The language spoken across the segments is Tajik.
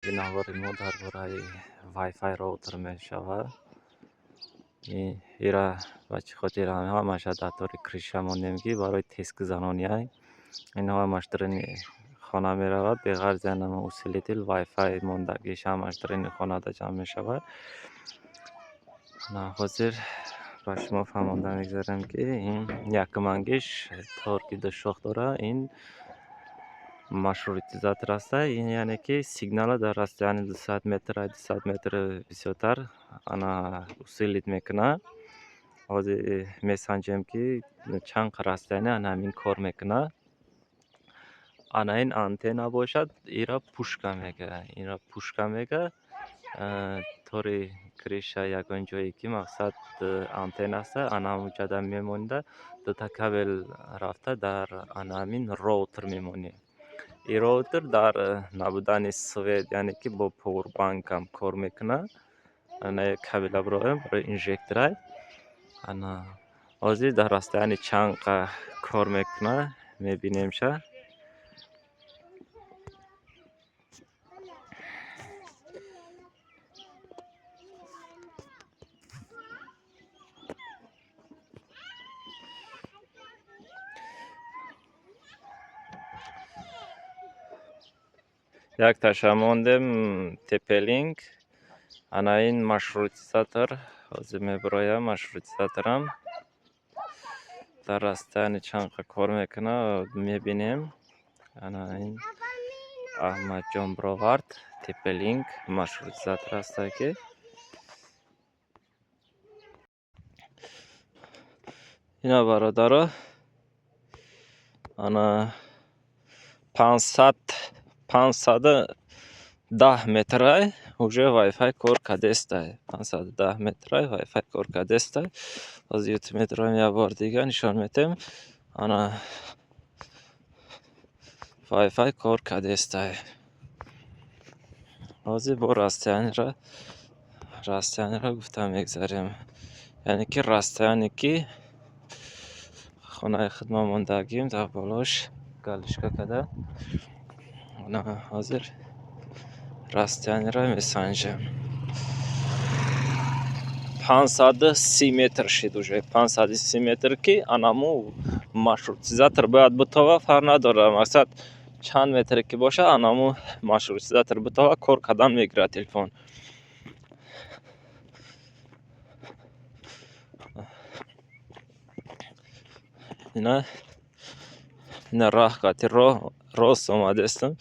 Inavori мо дар бораи Wi-Fi роутер мешавад. Ира ба чӣ хотир ҳамаша дар тори криша монем ки барои тестки занония. Инҳо ҳамаш дарини хона меравад. Беғарзи ана усилитил Wi-Fi мондагиш ҳамаш дарини хонада ҷамъ мешавад. Ҳозир ба шумо фаҳмонда мегзарам ки ин якумангиш торки ду шох дора. Ин маршрутизатор аст. Ин яъне ки сигнала дар расстоянии 200 метр, 200 метр бисёртар ана усилит мекунад. Ҳозир месанҷем ки чанд расстояние ана ҳамин кор мекунад. Ана ин антенна бошад, ира пушка мегӯяд. Инро пушка мегӯяд. Тори криша ягон ҷое ки мақсад антенна аст. Ана ҳамунҷода мемонда дута кабел рафта дар ана ҳамин роутер мемонад. Ин роутер дар набудани свет, яъне ки бо пауэрбанкам кор мекунад. Ана як кабела бирёвем барои инжектора. Ана ҳозир дар расстоянии чанд кор мекунад мебинемша. Як таша мондем TP-Link. Ана ин маршрутизатор. Ҳозир мебироям маршрутизаторам. Дар расстоянии чанд кор мекунад мебинем. Ана ин Аҳмадҷон бировард TP-Link маршрутизатор аст ки ина бародаро ана 510 метрай уже Wi-Fi кор кардестай. 510 метрай Wi-Fi кор кардестай. Ҳозир ютуб метроем як бор дига нишон метем. Ана Wi-Fi кор кардестай. Ҳозир бо расстояниеро гуфта мегзарем. Яъне ки расстояне ки хонаи хидмат мондагим дар болош галишка када. Ана ҳозир расстояниеро месанҷем. 530 метр шид уже. 530 метр ки анаму маршрутизатор бояд бутова фарқ надора. Мақсад чанд метре ки боша анаму маршрутизатор бутова кор кардан мегирад телефон. Ина раҳ қати рост омадестам.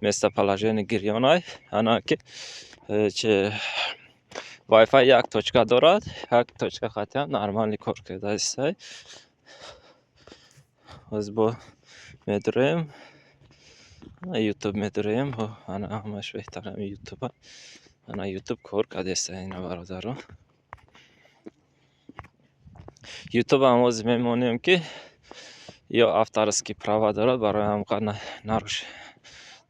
Местоположение гирёнай. Ана ки Wi-Fi як точка дорад. Як точка хатиам нормали кор кардастай. Ҳозир бо медураем. YouTube медураем. Ана ҳамаш беҳтарам YouTube. Ана YouTube кор кардастай ина бародаро. YouTube ам ҳозир мемонем ки ё авторский права дорад, барои ҳамқа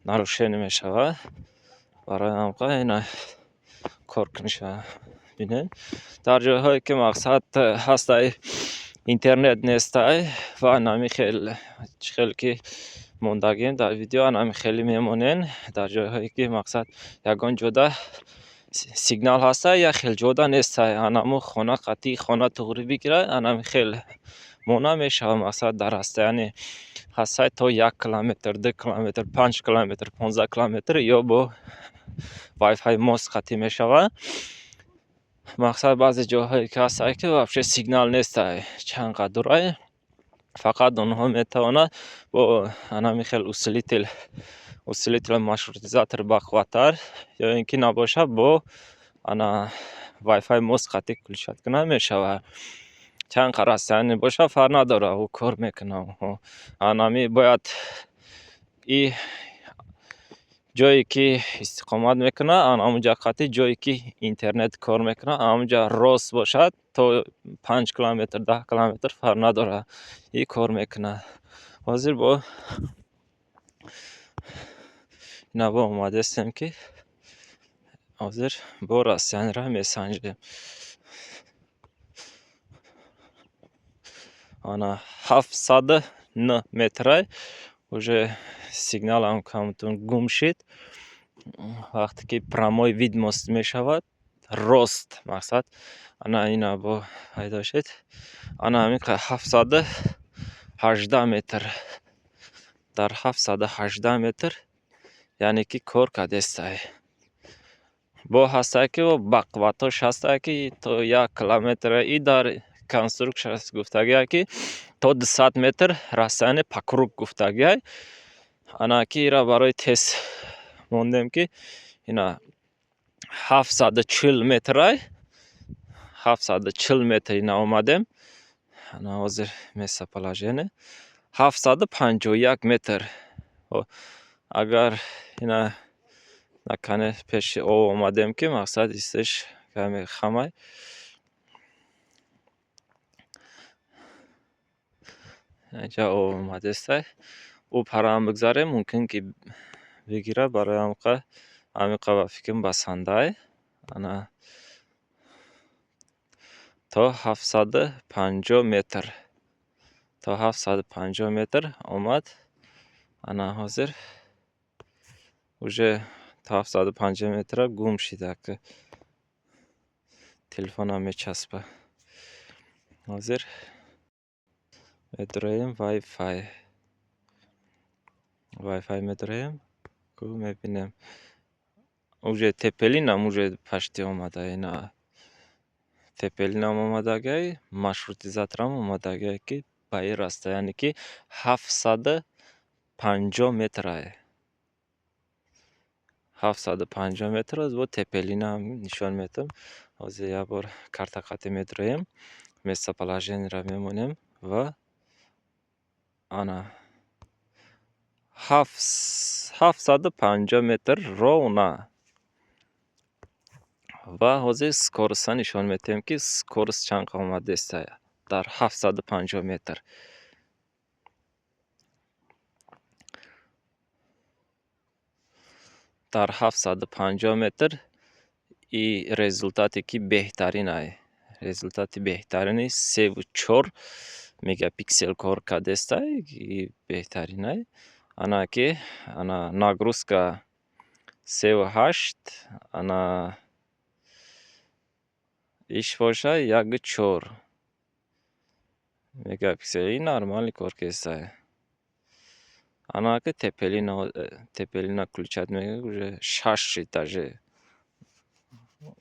нарушение мешавад. Барои ҳамқа ина кор куниша бинем. Дар ҷойҳое ки мақсад ҳастай интернет нестай ва намихел чихел ки мондагем дар видео намихели мемонен. Дар ҷойҳое ки мақсад ягон ҷода сигнал ҳастай, як хел ҷода нестай. Анаму хона қатъи хона туғри бигирад. Анамихел мона мешавад. Мақсад дар расстояне ҳастай то 1 километр, 2 километр, 5 километр, 15 километр ё бо Wi-Fi мост қатъи мешавад. Мақсад баъзе ҷойҳое ки ҳастай ки вообще сигнал нестай. Чанд қад дурай. Фақат онҳо метавонанд бо анамихел усилител маршрутизатор бақувваттар ё ин ки набошад бо ана Wi-Fi мост қатъи кулишат кунад мешавад. Чанд қад расстояне боша фарқ надора, ӯ кор мекунад. Анами бояд и ҷое ки истиқомат мекунад, ҳамунҷа қатъи ҷое ки интернет кор мекунад, ҳамунҷа рост бошад то 5 километр, 10 километр фарқ надора. И кор мекунад. Ҳозир бо ина бо омадестем ки ҳозир бо расстояниеро месанҷем. Ана 709 метрай уже сигналам камтун гум шид. вақте ки прамой вид мешавад, рост мақсад ана ина бо пайдошед ана ҳамин 718 метр дар 718 метр яъне ки кор кардестай. бо ҳастае ки бақватош ҳастае ки то 1 километр и дар конструксияш гуфтагия ки то 200 метр расстояние по круг гуфтагия. ана ки ира барои тест мондем ки ина 740 метрай 740 метр ина омадем. ана ҳозир места положение 751 метр. агар ина накане пеши об омадем ки мақсад истиш каме хамай инҷа об омадестай ӯ параам бигзарем мумкин ки бигира барои амиқа ба фикрам басандай. ана то 750 метр то 750 метр омад. ана ҳозир уже то 750 метра гум шида ки телефонам мечаспа. ҳозир медураем Wi-Fi медураем ку мебинем уже тепелинам уже пашти омада. ина тепелинам омадагай, маршрутизаторам омадагай ки ба ин раста яъне ки 750 метрае. 750 метр аст. бо тепелинам нишон медиҳам. ҳозир як бор картақати медураем, местоположениеро мемонем ва ана 750 метр ровна. ва ҳозир скоростта нишон медиҳем ки скорост чанд омадеста дар 750 метр. дар 750 метр и результате ки беҳтаринай. результати беҳтарини 3,4 мегапиксел кор кардестай ки беҳтаринай. ана ки ана нагрузка 3,8 ана иш боша 1,4 мегапиксел. ин нормали кор кардестай. ана ки тепелина включать мекунем уже 6 этаже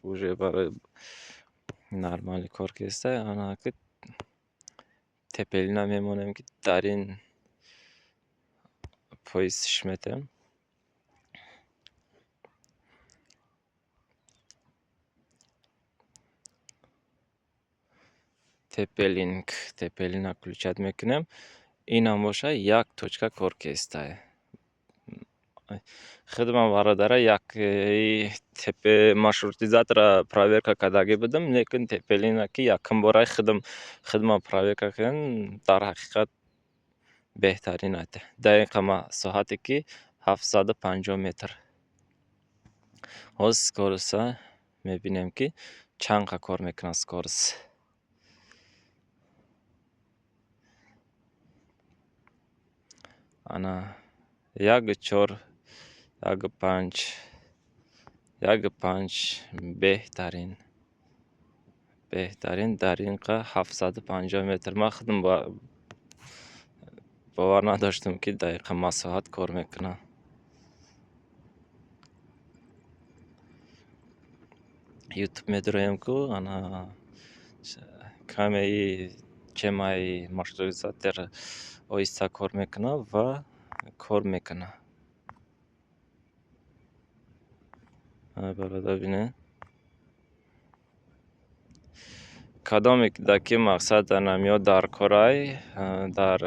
уже барои нормали кор кардестай. ана ки тепелина мемонем ки дар ин поистиш метавонем. тепелина включать мекунем. инам боша 1 точка кор кардестай. хидман бародара як маршрутизатора проверка кардагӣ будем, лекин тепелина ки якум бора хидман проверка кардем дар ҳақиқат беҳтарин аст. дақиқа масоҳате ки 750 метр. ҳозир скоростта мебинем ки чанқа кор мекунад скорост. ана 1,4 1,5 беҳтарин дар ин 750 метр. ман худам бовар надоштам ки дақиқа масоҳат кор мекунад. ютуб медураем ку ана каме чемаи маршрутизатор оҳиста кор мекунад ва кор мекунад. бародар бинед кадоме ки мақсад намеёд дар корай дар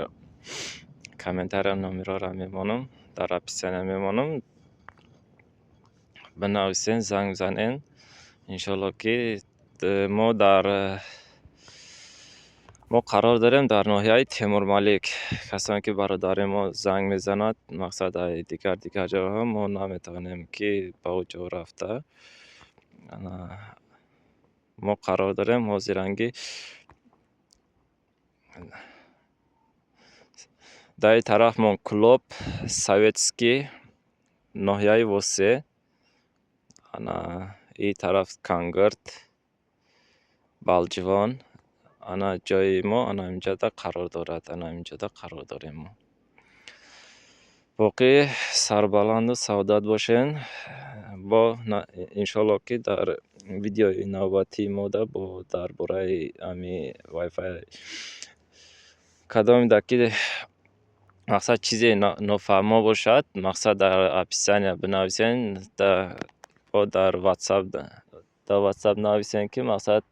комментария номероро мемонам, дар описания мемонам. бинависен, занг бизанед. иншоалло ки мо қарор дорем дар ноҳияи Темурмалик. касоне ки бародари мо занг мезанад мақсад дигар ҷоҳо мо наметавонем ки ба ӯ ҷо рафта. мо қарор дорем ҳозиранги дар ин тараф Монкулоб, Советский, ноҳияи Восе Ana این طرف کانگرد بالجوان ana جای ما ana اینجا قرار دارد. ana اینجا قرار داریم ما. باقی سربلند و سعادت باشین. با انشالله که در ویدیوی نوبتی ما با درباره امی وای فای کدام که مقصد چیزی نفهمه باشد مقصد در اپیسانی بنویسین در واتساپ نویسین که مقصد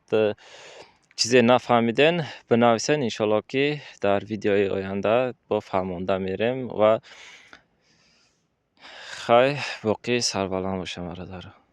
چیزی نفهمیدین بنویسین انشالله که در ویدیوی آینده با فهمانده میریم و خیلی باقی سربلند باشه مرا داره.